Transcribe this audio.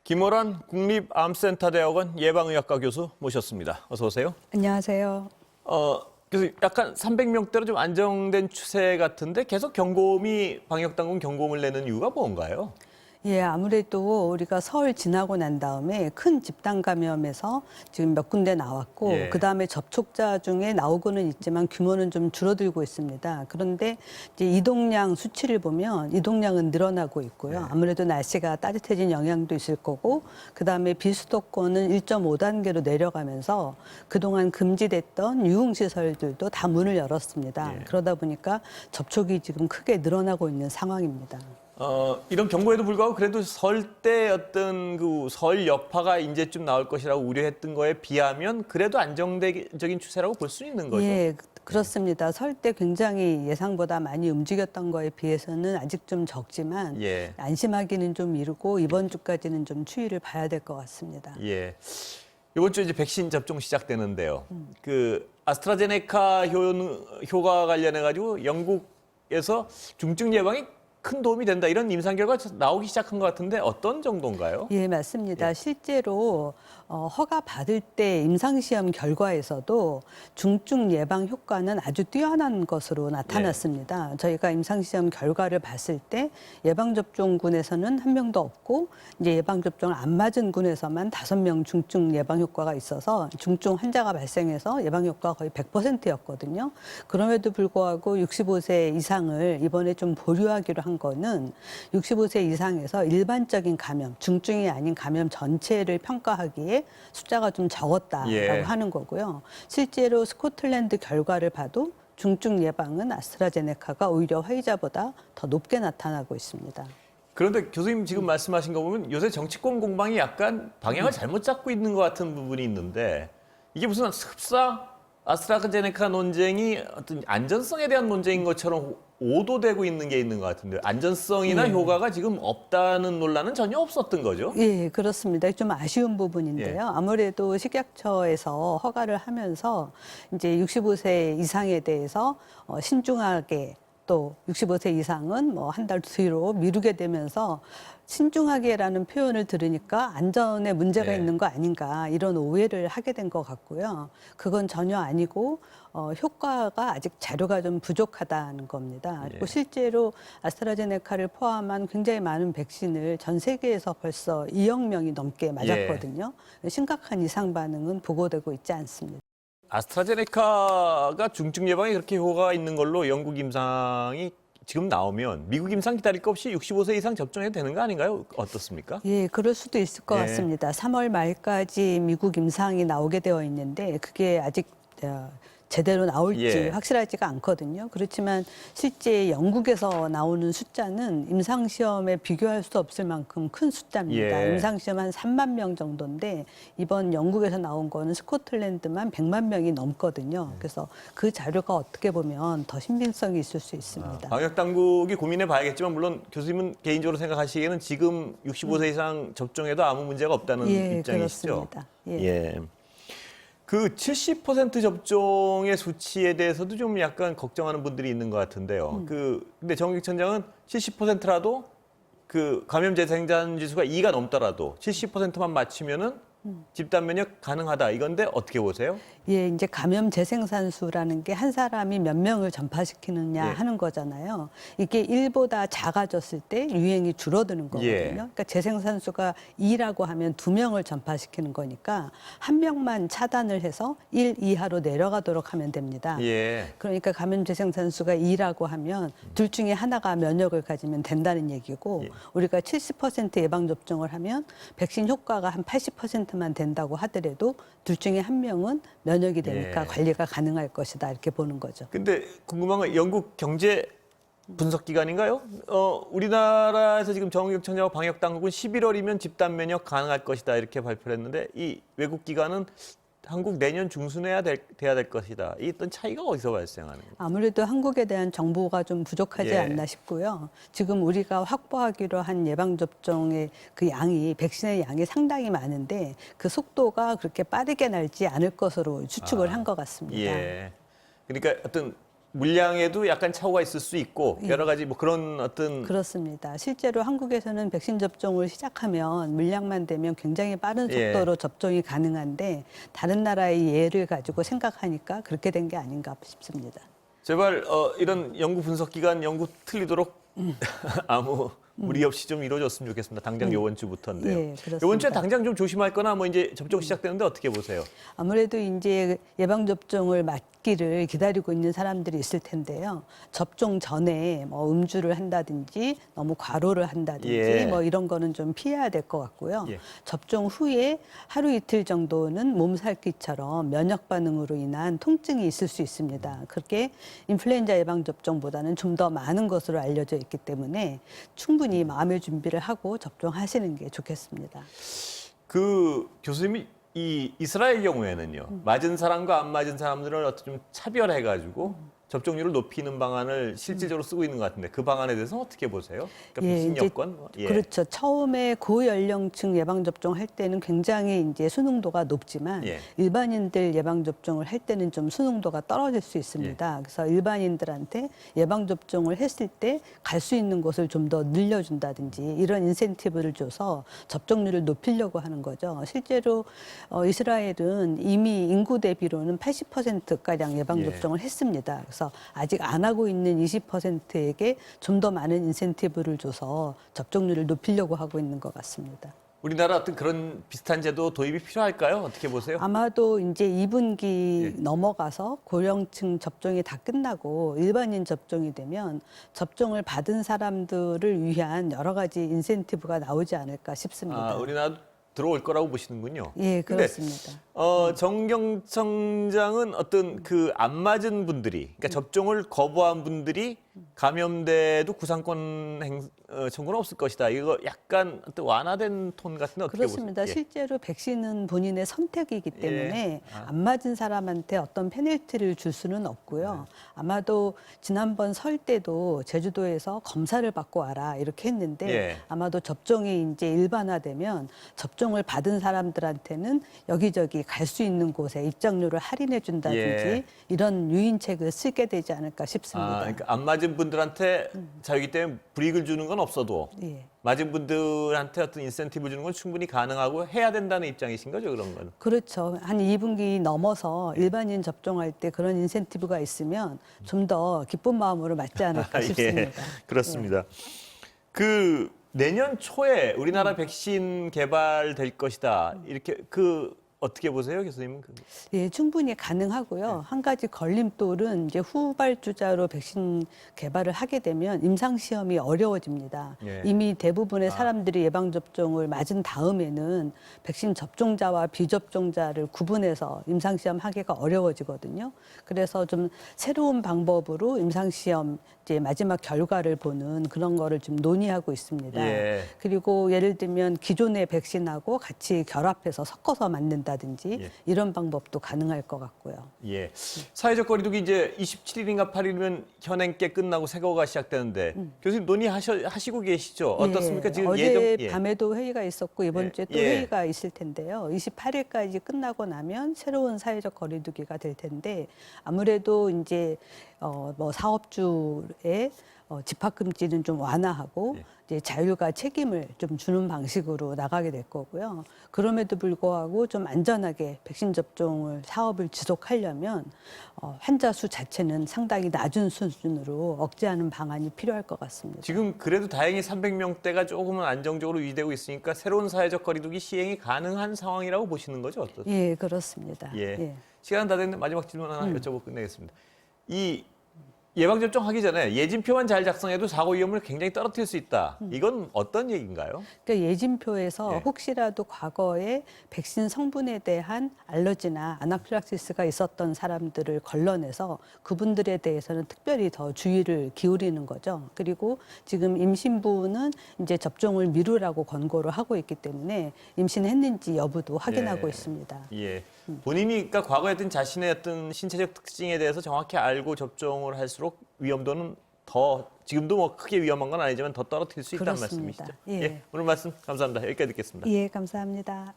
김호란 국립암센터대학원 예방의학과 교수 모셨습니다. 어서 오세요. 안녕하세요. 그래서 약간 300명대로 좀 안정된 추세 같은데 계속 방역당국 경고음을 내는 이유가 뭔가요? 예, 아무래도 우리가 설 지나고 난 다음에 큰 집단 감염에서 지금 몇 군데 나왔고, 예. 그다음에 접촉자 중에 나오고는 있지만 규모는 좀 줄어들고 있습니다. 그런데 이제 이동량 수치를 보면 이동량은 늘어나고 있고요. 네. 아무래도 날씨가 따뜻해진 영향도 있을 거고, 그다음에 비수도권은 1.5단계로 내려가면서 그동안 금지됐던 유흥시설들도 다 문을 열었습니다. 예. 그러다 보니까 접촉이 지금 크게 늘어나고 있는 상황입니다. 이런 경고에도 불구하고 그래도 설 때 어떤 그 설 여파가 이제쯤 나올 것이라고 우려했던 거에 비하면 그래도 안정적인 추세라고 볼 수 있는 거죠. 예, 그렇습니다. 설 때 굉장히 예상보다 많이 움직였던 거에 비해서는 아직 좀 적지만 예. 안심하기는 좀 이르고 이번 주까지는 좀 추이를 봐야 될 것 같습니다. 예. 이번 주 이제 백신 접종 시작되는데요. 그 아스트라제네카 효과 관련해 가지고 영국에서 중증 예방에 큰 도움이 된다 이런 임상 결과 나오기 시작한 것 같은데 어떤 정도인가요? 예, 맞습니다. 예. 실제로 허가 받을 때 임상시험 결과에서도 중증 예방 효과는 아주 뛰어난 것으로 나타났습니다. 저희가 임상시험 결과를 봤을 때 예방접종군에서는 한 명도 없고 이제 예방접종을 안 맞은 군에서만 5명 중증 예방 효과가 있어서 중증 환자가 발생해서 예방 효과가 거의 100%였거든요. 그럼에도 불구하고 65세 이상을 이번에 좀 보류하기로 한 거는 65세 이상에서 일반적인 감염, 중증이 아닌 감염 전체를 평가하기에 숫자가 좀 적었다라고 예. 하는 거고요. 실제로 스코틀랜드 결과를 봐도 중증 예방은 아스트라제네카가 오히려 화이자보다 더 높게 나타나고 있습니다. 그런데 교수님 지금 말씀하신 거 보면 요새 정치권 공방이 약간 방향을 잘못 잡고 있는 것 같은 부분이 있는데 이게 무슨 흡사 아스트라제네카 논쟁이 어떤 안전성에 대한 논쟁인 것처럼 오도되고 있는 게 있는 것 같은데 안전성이나 효과가 지금 없다는 논란은 전혀 없었던 거죠? 예, 그렇습니다. 좀 아쉬운 부분인데요. 예. 아무래도 식약처에서 허가를 하면서 이제 65세 이상에 대해서 신중하게 또 65세 이상은 뭐 한 달 뒤로 미루게 되면서 신중하게라는 표현을 들으니까 안전에 문제가 예. 있는 거 아닌가 이런 오해를 하게 된 것 같고요. 그건 전혀 아니고 효과가 아직 자료가 좀 부족하다는 겁니다. 그리고 예. 실제로 아스트라제네카를 포함한 굉장히 많은 백신을 전 세계에서 벌써 2억 명이 넘게 맞았거든요. 심각한 이상 반응은 보고되고 있지 않습니다. 아스트라제네카가 중증 예방에 그렇게 효과가 있는 걸로 영국 임상이 지금 나오면 미국 임상 기다릴 거 없이 65세 이상 접종해도 되는 거 아닌가요? 어떻습니까? 예, 그럴 수도 있을 것 예. 같습니다. 3월 말까지 미국 임상이 나오게 되어 있는데 그게 아직 제대로 나올지 예. 확실하지가 않거든요. 그렇지만 실제 영국에서 나오는 숫자는 임상시험에 비교할 수 없을 만큼 큰 숫자입니다. 예. 임상시험 한 3만 명 정도인데 이번 영국에서 나온 거는 스코틀랜드만 100만 명이 넘거든요. 그래서 그 자료가 어떻게 보면 더 신빙성이 있을 수 있습니다. 방역 당국이 고민해 봐야겠지만 물론 교수님은 개인적으로 생각하시기에는 지금 65세 이상 접종해도 아무 문제가 없다는 예, 입장이시죠? 그렇습니다. 예. 예. 그 70% 접종의 수치에 대해서도 좀 약간 걱정하는 분들이 있는 것 같은데요. 근데 정익 천장은 70%라도 그 감염 재생산 지수가 2가 넘더라도 70%만 맞추면은 집단 면역 가능하다. 이건데 어떻게 보세요? 예, 이제 감염 재생산수라는 게 한 사람이 몇 명을 전파시키느냐 예. 하는 거잖아요. 이게 1보다 작아졌을 때 유행이 줄어드는 거거든요. 예. 그러니까 재생산수가 2라고 하면 2명을 전파시키는 거니까 한 명만 차단을 해서 1 이하로 내려가도록 하면 됩니다. 예. 그러니까 감염 재생산수가 2라고 하면 둘 중에 하나가 면역을 가지면 된다는 얘기고 예. 우리가 70% 예방접종을 하면 백신 효과가 한 80%만 된다고 하더라도 둘 중에 한 명은 면역이 되니까 예. 관리가 가능할 것이다 이렇게 보는 거죠. 근데 궁금한 건 영국 경제 분석 기관인가요? 우리나라에서 지금 정의역 청장과 방역 당국은 11월이면 집단 면역 가능할 것이다 이렇게 발표를 했는데 이 외국 기관은 한국 내년 중순에야 돼야 될 것이다. 이 어떤 차이가 어디서 발생하는 거예요? 아무래도 한국에 대한 정보가 좀 부족하지 예. 않나 싶고요. 지금 우리가 확보하기로 한 예방접종의 그 양이, 백신의 양이 상당히 많은데 그 속도가 그렇게 빠르게 날지 않을 것으로 추측을 한 것 같습니다. 예. 그러니까 어떤 물량에도 약간 차후가 있을 수 있고 예. 여러 가지 뭐 그런 어떤 그렇습니다. 실제로 한국에서는 백신 접종을 시작하면 물량만 되면 굉장히 빠른 예. 속도로 접종이 가능한데 다른 나라의 예를 가지고 생각하니까 그렇게 된 게 아닌가 싶습니다. 제발 이런 연구 분석 기간 연구 틀리도록 아무 무리 없이 좀 이루어졌으면 좋겠습니다. 당장 요번 주부터인데요. 예, 그렇습니다. 요번 주에 당장 좀 조심할 거나 뭐 이제 접종 시작되는데 어떻게 보세요? 아무래도 이제 예방 접종을 맞기를 기다리고 있는 사람들이 있을 텐데요. 접종 전에 뭐 음주를 한다든지 너무 과로를 한다든지 예. 뭐 이런 거는 좀 피해야 될 것 같고요. 예. 접종 후에 하루 이틀 정도는 몸살기처럼 면역 반응으로 인한 통증이 있을 수 있습니다. 그렇게 인플루엔자 예방 접종보다는 좀 더 많은 것으로 알려져 있기 때문에 충분히 마음의 준비를 하고 접종하시는 게 좋겠습니다. 그 교수님이 이 이스라엘 경우에는요. 맞은 사람과 안 맞은 사람들을 어떻게 좀 차별해가지고 접종률을 높이는 방안을 실질적으로 쓰고 있는 것 같은데 그 방안에 대해서 어떻게 보세요? 그러니까 예, 백신 이제 여건? 예. 그렇죠. 처음에 고연령층 예방 접종할 때는 굉장히 이제 수능도가 높지만 예. 일반인들 예방 접종을 할 때는 좀 수능도가 떨어질 수 예. 있습니다. 그래서 일반인들한테 예방 접종을 했을 때 갈 수 있는 곳을 좀 더 늘려준다든지 이런 인센티브를 줘서 접종률을 높이려고 하는 거죠. 실제로 이스라엘은 이미 인구 대비로는 80%가량 예방 예. 접종을 했습니다. 그래서 아직 안 하고 있는 20%에게 좀 더 많은 인센티브를 줘서 접종률을 높이려고 하고 있는 것 같습니다. 우리나라 어떤 그런 비슷한 제도 도입이 필요할까요? 어떻게 보세요? 아마도 이제 2분기 예. 넘어가서 고령층 접종이 다 끝나고 일반인 접종이 되면 접종을 받은 사람들을 위한 여러 가지 인센티브가 나오지 않을까 싶습니다. 아, 우리나라 들어올 거라고 보시는군요. 예, 근데, 그렇습니다. 정경청장은 어떤 그 안 맞은 분들이, 그러니까 접종을 거부한 분들이 감염돼도 구상권 청구는 없을 것이다. 이거 약간 어떤 완화된 톤 같은데 어떻게 그렇습니다. 보세요? 예. 실제로 백신은 본인의 선택이기 때문에 예. 아. 안 맞은 사람한테 어떤 페널티를 줄 수는 없고요. 아마도 지난번 설 때도 제주도에서 검사를 받고 와라 이렇게 했는데 예. 아마도 접종이 이제 일반화되면 접종을 받은 사람들한테는 여기저기 갈 수 있는 곳에 입장료를 할인해 준다든지 예. 이런 유인책을 쓰게 되지 않을까 싶습니다. 아, 그러니까 안 맞은 분들한테 자유기 때문에 불이익을 주는 건 없어도 예. 맞은 분들한테 어떤 인센티브 주는 건 충분히 가능하고 해야 된다는 입장이신 거죠, 그런 건? 그렇죠. 한 2분기 넘어서 일반인 접종할 때 그런 인센티브가 있으면 좀 더 기쁜 마음으로 맞지 않을까 싶습니다. 예, 그렇습니다. 그 내년 초에 우리나라 백신 개발될 것이다. 이렇게 어떻게 보세요, 교수님은? 예, 충분히 가능하고요. 한 가지 걸림돌은 이제 후발주자로 백신 개발을 하게 되면 임상 시험이 어려워집니다. 예. 이미 대부분의 사람들이 예방 접종을 맞은 다음에는 백신 접종자와 비접종자를 구분해서 임상 시험 하기가 어려워지거든요. 그래서 좀 새로운 방법으로 임상 시험 이제 마지막 결과를 보는 그런 거를 좀 논의하고 있습니다. 예. 그리고 예를 들면 기존의 백신하고 같이 결합해서 섞어서 맞는다든지 예. 이런 방법도 가능할 것 같고요. 예. 사회적 거리두기 이제 27일인가 8일이면 현행께 끝나고 새거가 시작되는데 교수님 논의하시고 계시죠? 어떻습니까? 예, 지금 어제 예. 밤에도 회의가 있었고 이번 예. 주에 또 예. 회의가 있을 텐데요. 28일까지 끝나고 나면 새로운 사회적 거리두기가 될 텐데 아무래도 이제 뭐 사업주의 집합금지는 좀 완화하고 예. 이제 자율과 책임을 좀 주는 방식으로 나가게 될 거고요. 그럼에도 불구하고 좀 안전하게 백신 접종을 사업을 지속하려면 환자 수 자체는 상당히 낮은 수준으로 억제하는 방안이 필요할 것 같습니다. 지금 그래도 다행히 300명대가 조금은 안정적으로 유지되고 있으니까 새로운 사회적 거리두기 시행이 가능한 상황이라고 보시는 거죠? 어떠세요? 예, 그렇습니다. 예. 시간 다 됐는데 마지막 질문 하나 여쭤보고 끝내겠습니다. 이 예방접종 하기 전에 예진표만 잘 작성해도 사고 위험을 굉장히 떨어뜨릴 수 있다. 이건 어떤 얘기인가요? 그러니까 예진표에서 예. 혹시라도 과거에 백신 성분에 대한 알러지나 아나필락시스가 있었던 사람들을 걸러내서 그분들에 대해서는 특별히 더 주의를 기울이는 거죠. 그리고 지금 임신부는 이제 접종을 미루라고 권고를 하고 있기 때문에 임신했는지 여부도 확인하고 예. 있습니다. 예. 본인이 그러니까 과거에 어떤 자신의 어떤 신체적 특징에 대해서 정확히 알고 접종을 할수록 위험도는 더 지금도 뭐 크게 위험한 건 아니지만 더 떨어뜨릴 수 있다는 그렇습니다. 말씀이시죠? 예. 오늘 말씀 감사합니다. 여기까지 듣겠습니다. 예, 감사합니다.